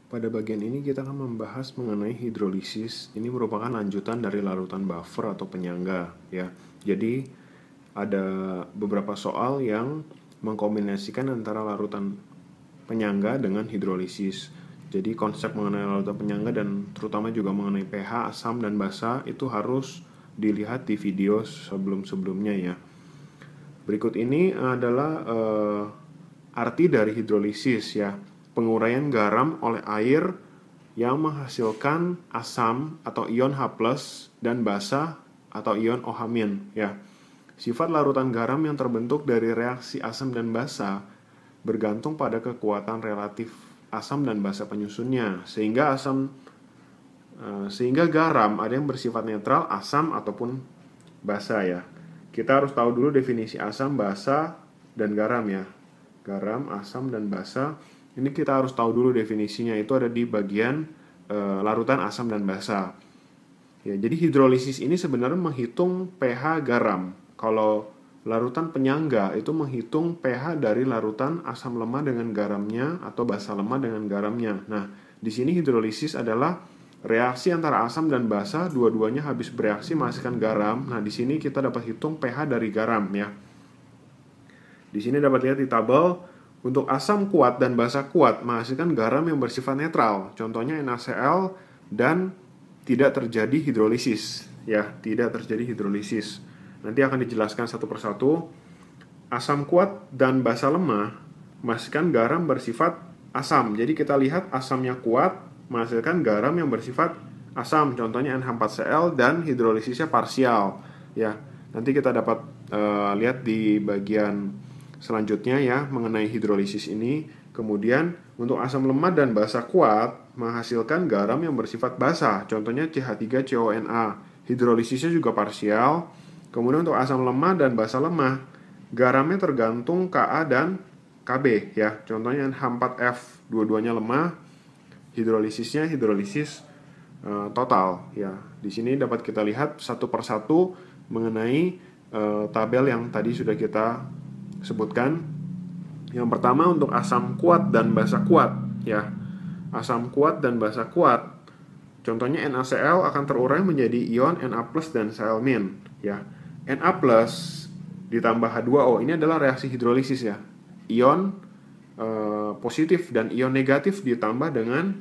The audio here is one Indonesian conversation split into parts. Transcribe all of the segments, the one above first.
Pada bagian ini kita akan membahas mengenai hidrolisis. Ini merupakan lanjutan dari larutan buffer atau penyangga ya. Jadi ada beberapa soal yang mengkombinasikan antara larutan penyangga dengan hidrolisis. Jadi konsep mengenai larutan penyangga dan terutama juga mengenai pH, asam dan basa itu harus dilihat di video sebelum-sebelumnya ya. Berikut ini adalah arti dari hidrolisis ya. Penguraian garam oleh air yang menghasilkan asam atau ion H+ dan basa atau ion OH- ya. Sifat larutan garam yang terbentuk dari reaksi asam dan basa bergantung pada kekuatan relatif asam dan basa penyusunnya. Sehingga garam ada yang bersifat netral, asam ataupun basa ya. Kita harus tahu dulu definisi asam, basa, dan garam ya. Garam, asam, dan basa. Ini kita harus tahu dulu definisinya, itu ada di bagian larutan asam dan basa. Ya, jadi hidrolisis ini sebenarnya menghitung pH garam. Kalau larutan penyangga itu menghitung pH dari larutan asam lemah dengan garamnya atau basa lemah dengan garamnya. Nah, di sini hidrolisis adalah reaksi antara asam dan basa, dua-duanya habis bereaksi menghasilkan garam. Nah, di sini kita dapat hitung pH dari garam ya. Di sini dapat lihat di tabel, untuk asam kuat dan basa kuat menghasilkan garam yang bersifat netral. Contohnya NaCl dan tidak terjadi hidrolisis. Ya, tidak terjadi hidrolisis. Nanti akan dijelaskan satu persatu. Asam kuat dan basa lemah menghasilkan garam bersifat asam. Jadi kita lihat asamnya kuat menghasilkan garam yang bersifat asam. Contohnya NH4Cl dan hidrolisisnya parsial. Ya, nanti kita dapat lihat di bagian selanjutnya ya mengenai hidrolisis ini. Kemudian untuk asam lemah dan basa kuat menghasilkan garam yang bersifat basa, contohnya CH3CONa. Hidrolisisnya juga parsial. Kemudian untuk asam lemah dan basa lemah, garamnya tergantung Ka dan Kb ya. Contohnya H4F, dua-duanya lemah. Hidrolisisnya hidrolisis total ya. Di sini dapat kita lihat satu persatu mengenai tabel yang tadi sudah kita sebutkan. Yang pertama untuk asam kuat dan basa kuat ya. Asam kuat dan basa kuat, contohnya NaCl akan terurai menjadi ion Na+ dan Cl- ya. Na+ ditambah H2O ini adalah reaksi hidrolisis ya. Ion positif dan ion negatif ditambah dengan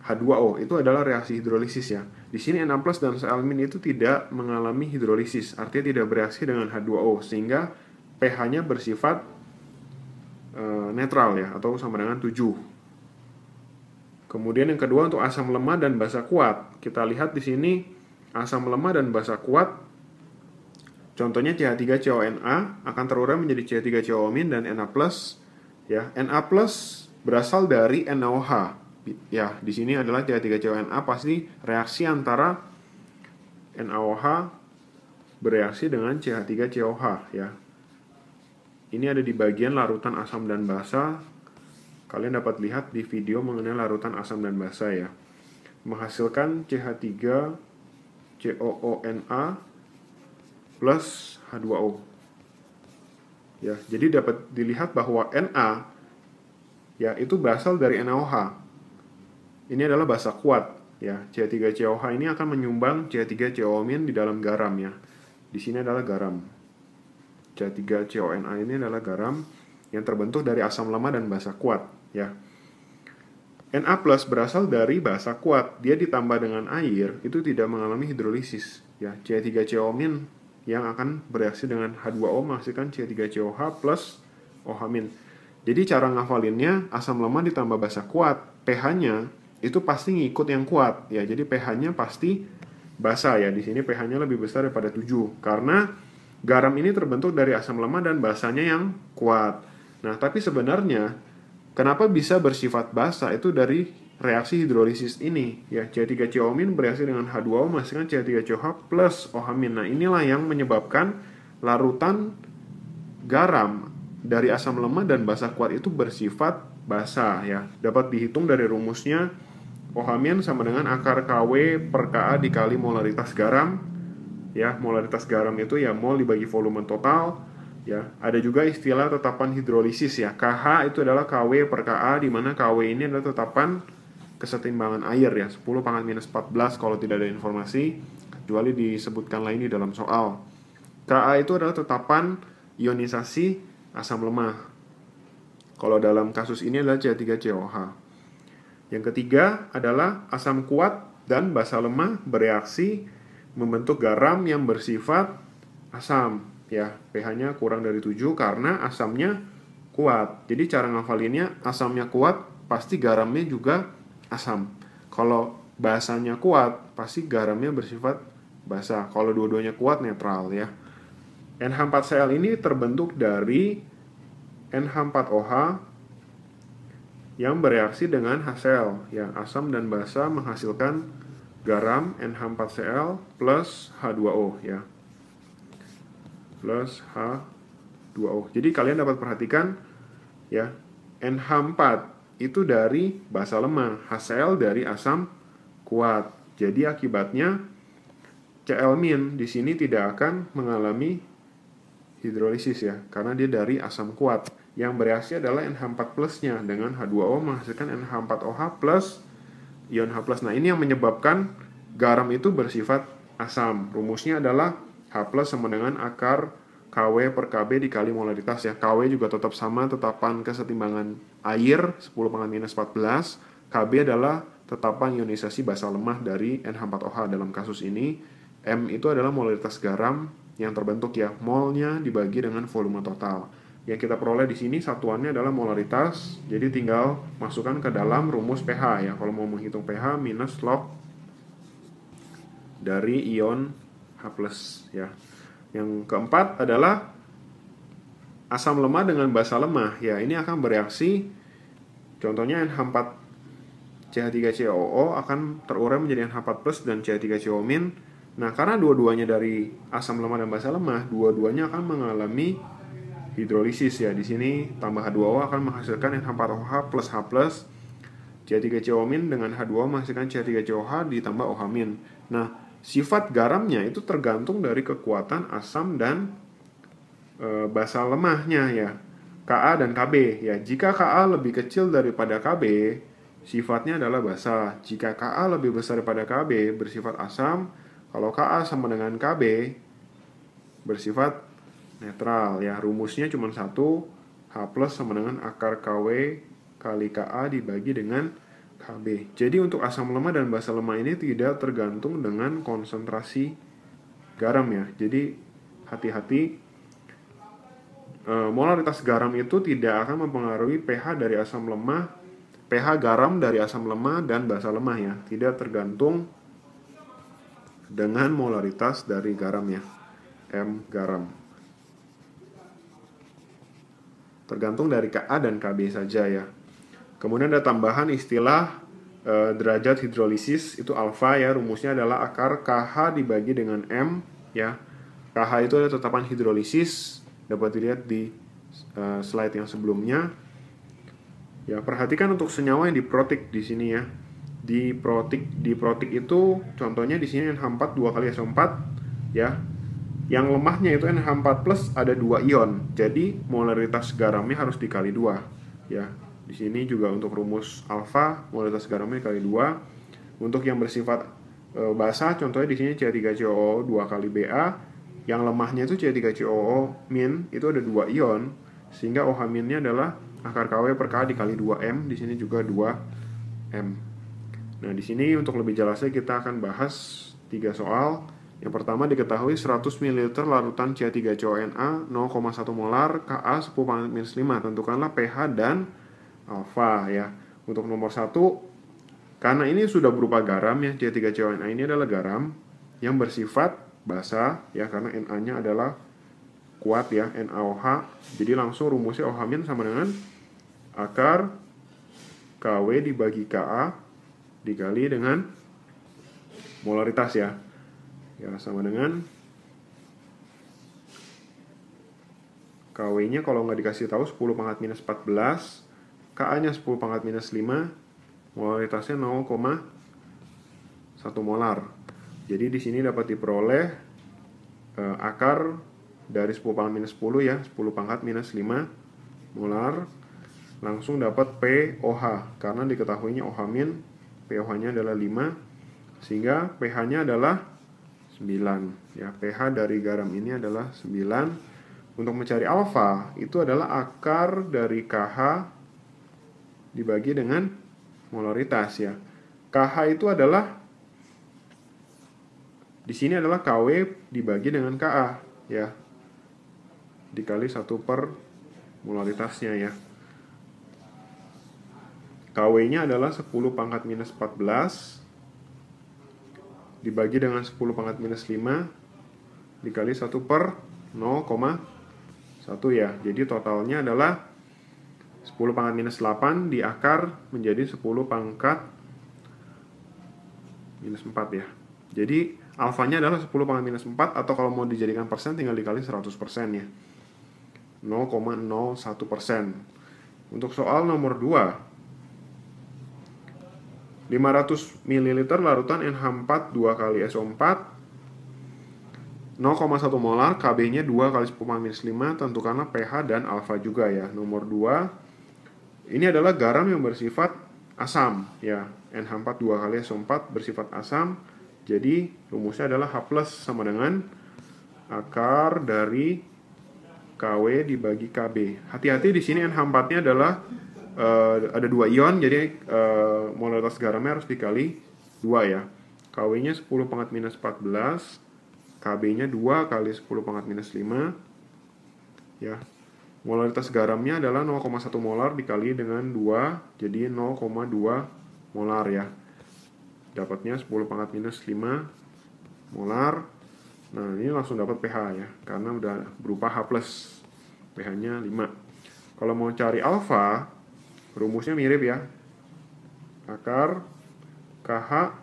H2O itu adalah reaksi hidrolisis ya. Di sini Na+ dan Cl- itu tidak mengalami hidrolisis, artinya tidak bereaksi dengan H2O sehingga pH-nya bersifat netral ya atau sama dengan 7. Kemudian yang kedua untuk asam lemah dan basa kuat. Kita lihat di sini asam lemah dan basa kuat. Contohnya CH3CONa akan terurai menjadi CH3COO- dan Na+ ya. Na+ berasal dari NaOH. Ya, di sini adalah CH3CONa pasti reaksi antara NaOH bereaksi dengan CH3COH ya. Ini ada di bagian larutan asam dan basa. Kalian dapat lihat di video mengenai larutan asam dan basa ya. Menghasilkan CH3COONa plus H2O. Ya, jadi dapat dilihat bahwa Na ya itu berasal dari NaOH. Ini adalah basa kuat ya. CH3COH ini akan menyumbang CH3COO- di dalam garam ya. Di sini adalah garam. CH3CONa ini adalah garam yang terbentuk dari asam lemah dan basa kuat ya. Na+ berasal dari basa kuat, dia ditambah dengan air itu tidak mengalami hidrolisis ya. CH3COO- yang akan bereaksi dengan H2O menghasilkan CH3COH plus OH-. Jadi cara ngafalinnya, asam lemah ditambah basa kuat, pH-nya itu pasti ngikut yang kuat ya. Jadi pH-nya pasti basa ya. Di sini pH-nya lebih besar daripada 7 karena garam ini terbentuk dari asam lemah dan basanya yang kuat. Nah, tapi sebenarnya kenapa bisa bersifat basa itu dari reaksi hidrolisis ini ya. CH3COO- bereaksi dengan H2O menghasilkan CH3COH plus OH-. Nah, inilah yang menyebabkan larutan garam dari asam lemah dan basa kuat itu bersifat basa ya. Dapat dihitung dari rumusnya, OH- sama dengan akar Kw per Ka dikali molaritas garam ya. Molaritas garam itu ya mol dibagi volume total ya. Ada juga istilah tetapan hidrolisis ya. Kh itu adalah Kw per Ka, di mana Kw ini adalah tetapan kesetimbangan air ya, 10 pangkat minus 14 kalau tidak ada informasi, kecuali disebutkan lain di dalam soal. Ka itu adalah tetapan ionisasi asam lemah. Kalau dalam kasus ini adalah C3COH. Yang ketiga adalah asam kuat dan basa lemah bereaksi membentuk garam yang bersifat asam. Ya, pH-nya kurang dari 7 karena asamnya kuat. Jadi cara ngafalinnya, asamnya kuat pasti garamnya juga asam. Kalau basanya kuat, pasti garamnya bersifat basa. Kalau dua-duanya kuat, netral ya. NH4Cl ini terbentuk dari NH4OH yang bereaksi dengan HCl. Ya, asam dan basa menghasilkan garam NH4Cl plus H2O ya. Plus H2O. Jadi kalian dapat perhatikan ya, NH4 itu dari basa lemah, HCl dari asam kuat. Jadi akibatnya Cl- di sini tidak akan mengalami hidrolisis ya, karena dia dari asam kuat. Yang bereaksi adalah NH4 plusnya dengan H2O menghasilkan NH4OH plus ion H+. Nah, ini yang menyebabkan garam itu bersifat asam. Rumusnya adalah H+ sama dengan akar KW per KB dikali molaritas ya. KW juga tetap sama, tetapan kesetimbangan air 10 pangkat minus 14. KB adalah tetapan ionisasi basa lemah dari NH4OH dalam kasus ini. M itu adalah molaritas garam yang terbentuk ya. Molnya dibagi dengan volume total. Yang kita peroleh di sini satuannya adalah molaritas. Jadi tinggal masukkan ke dalam rumus pH ya. Kalau mau menghitung pH minus log dari ion H+ ya. Yang keempat adalah asam lemah dengan basa lemah. Ya, ini akan bereaksi. Contohnya NH4 CH3COO akan terurai menjadi NH4+ dan CH3COO-. Nah, karena dua-duanya dari asam lemah dan basa lemah, dua-duanya akan mengalami hidrolisis ya. Di sini tambah H2O akan menghasilkan NH4OH plus H+. CH3COO- dengan H2O menghasilkan CH3COH ditambah OH-. Nah, sifat garamnya itu tergantung dari kekuatan asam dan basa lemahnya ya. Ka dan Kb ya. Jika Ka lebih kecil daripada Kb, sifatnya adalah basa. Jika Ka lebih besar daripada Kb, bersifat asam. Kalau Ka sama dengan Kb, bersifat netral ya. Rumusnya cuma satu, H+ sama dengan akar KW kali Ka dibagi dengan Kb. Jadi untuk asam lemah dan basa lemah ini tidak tergantung dengan konsentrasi garam ya. Jadi hati-hati, molaritas garam itu tidak akan mempengaruhi pH dari asam lemah, pH garam dari asam lemah dan basa lemah ya. Tidak tergantung dengan molaritas dari garam ya. M garam. Tergantung dari Ka dan Kb saja ya. Kemudian ada tambahan istilah derajat hidrolisis, itu alfa ya. Rumusnya adalah akar KH dibagi dengan M ya. KH itu adalah tetapan hidrolisis, dapat dilihat di slide yang sebelumnya. Ya, perhatikan untuk senyawa yang diprotik di sini ya. Di protik itu contohnya di sini NH4 2 kali SO4 ya. Yang lemahnya itu NH4 plus ada 2 ion. Jadi molaritas garamnya harus dikali 2 ya. Di sini juga untuk rumus alfa molaritas garamnya dikali 2. Untuk yang bersifat basa contohnya di sini C3COO 2 kali Ba. Yang lemahnya itu C3COO- itu ada 2 ion, sehingga OH- adalah akar KW per K dikali 2M. Di sini juga 2M. Nah, di sini untuk lebih jelasnya kita akan bahas 3 soal. Yang pertama, diketahui 100 ml larutan C3CONA 0,1 molar Ka 10⁻⁻⁵. Tentukanlah pH dan alfa ya. Untuk nomor 1, karena ini sudah berupa garam ya, C3CONA ini adalah garam yang bersifat basa ya, karena Na-nya adalah kuat ya, NaOH. Jadi langsung rumusnya OH- sama dengan akar KW dibagi Ka dikali dengan molaritas ya. Ya, sama dengan KW-nya kalau nggak dikasih tahu 10⁻⁻14, Ka-nya 10⁻⁻5, molaritasnya 0,1 molar. Jadi di sini dapat diperoleh akar dari 10⁻⁻10 ya, 10⁻⁻5 molar. Langsung dapat POH karena diketahuinya OH- pOH-nya adalah 5, sehingga pH-nya adalah 9. Ya, pH dari garam ini adalah 9. Untuk mencari alfa, itu adalah akar dari KH dibagi dengan molaritas ya. KH itu adalah di sini adalah KW dibagi dengan KA ya. Dikali 1 per molaritasnya ya. KW-nya adalah 10 pangkat minus 14 dibagi dengan 10 pangkat minus 5 dikali 1 per 0,1 ya. Jadi totalnya adalah 10 pangkat minus 8 diakar menjadi 10 pangkat minus 4 ya. Jadi alfanya adalah 10 pangkat minus 4, atau kalau mau dijadikan persen tinggal dikali 100% ya. 0,01%. Untuk soal nomor 2, 500 ml larutan NH4 2 kali SO4, 0,1 molar, Kb-nya 2 kali 10⁻⁵, tentukanlah pH dan alfa juga ya. Nomor 2, ini adalah garam yang bersifat asam ya. NH4 2 kali SO4 bersifat asam, jadi rumusnya adalah H+ sama dengan akar dari KW dibagi KB. Hati-hati di sini NH4-nya adalah ada 2 ion, jadi molaritas garamnya harus dikali 2 ya. KW-nya 10 pangkat minus 14, KB-nya 2 kali 10 pangkat minus 5 ya. Molaritas garamnya adalah 0,1 molar dikali dengan 2, jadi 0,2 molar ya. Dapatnya 10 pangkat minus 5 molar. Nah, ini langsung dapat pH ya, karena udah berupa H+, pH-nya 5. Kalau mau cari alfa, rumusnya mirip ya. Akar KH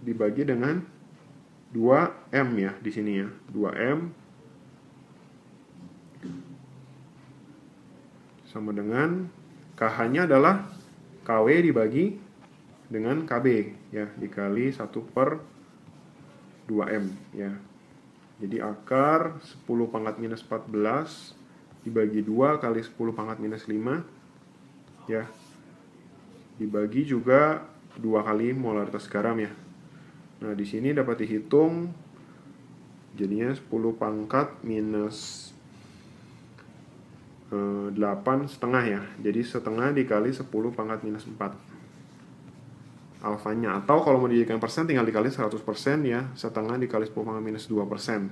dibagi dengan 2M ya di sini ya. 2M sama dengan KH-nya adalah KW dibagi dengan KB ya, dikali 1 per 2M ya. Jadi akar 10 pangkat minus 14 dibagi 2 kali 10 pangkat minus 5 ya, dibagi juga 2 kali molaritas garam ya. Nah, di sini dapat dihitung jadinya 10 pangkat minus 8 setengah ya. Jadi setengah dikali 10 pangkat minus 4 alfanya, atau kalau mau dijadikan persen tinggal dikali 100% ya. Setengah dikali 10 pangkat minus 2%.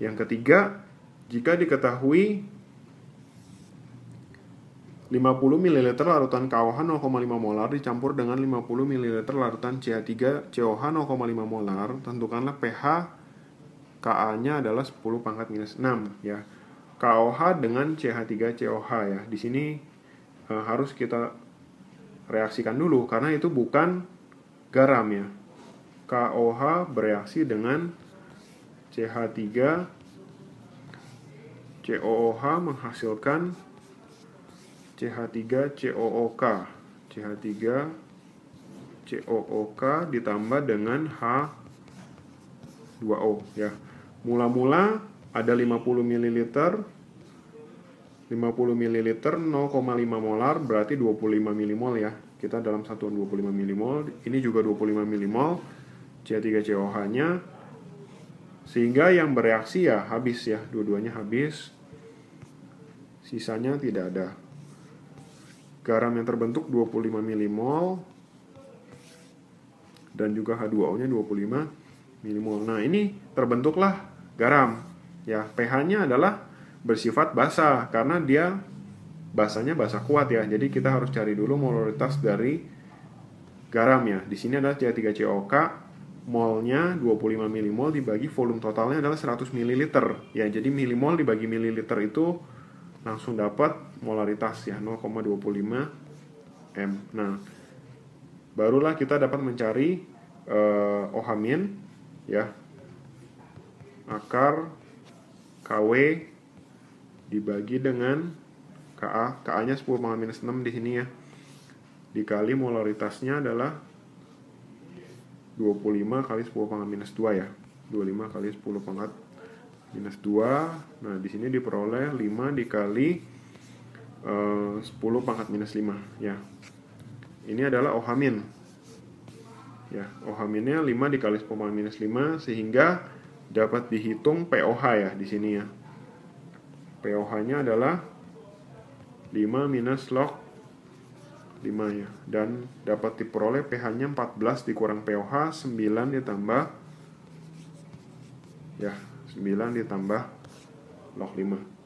Yang ketiga, jika diketahui 50 ml larutan KOH 0,5 molar dicampur dengan 50 ml larutan CH3 COH 0,5 molar, tentukanlah pH Ka-nya adalah 10 pangkat minus 6 ya. KOH dengan CH3 COH ya. Di sini harus kita reaksikan dulu karena itu bukan garam ya. KOH bereaksi dengan CH3 COOH menghasilkan CH3COOK. CH3 COOK ditambah dengan H2O ya. Mula-mula ada 50 ml 0,5 molar berarti 25 mmol ya. Kita dalam satuan 25 mmol, ini juga 25 mmol CH3COH-nya. Sehingga yang bereaksi ya habis ya, dua-duanya habis. Sisanya tidak ada. Garam yang terbentuk 25 mmol dan juga H2O-nya 25 mmol. Nah, ini terbentuklah garam. Ya, pH-nya adalah bersifat basa karena dia basanya basa kuat ya. Jadi kita harus cari dulu molaritas dari garam ya. Di sini adalah CH3COK, molnya 25 mmol dibagi volume totalnya adalah 100 ml. Ya, jadi milimol dibagi mililiter itu langsung dapat molaritas ya 0,25 M. Nah, barulah kita dapat mencari OH- ya. Akar KW dibagi dengan Ka. Ka-nya 10 pangkat minus 6 di sini ya. Dikali molaritasnya adalah 25 kali 10 pangkat minus 2 ya. 25 kali 10 pangkat minus 2. Nah, di sini diperoleh 5 dikali 10 pangkat minus 5 ya. Ini adalah OH-. Ya, OH-nya 5 dikali 10⁻⁻5 sehingga dapat dihitung POH ya di sini ya. POH-nya adalah 5 minus log 5 ya, dan dapat diperoleh pH-nya 14 dikurang POH 9 ditambah ya 9 ditambah log 5.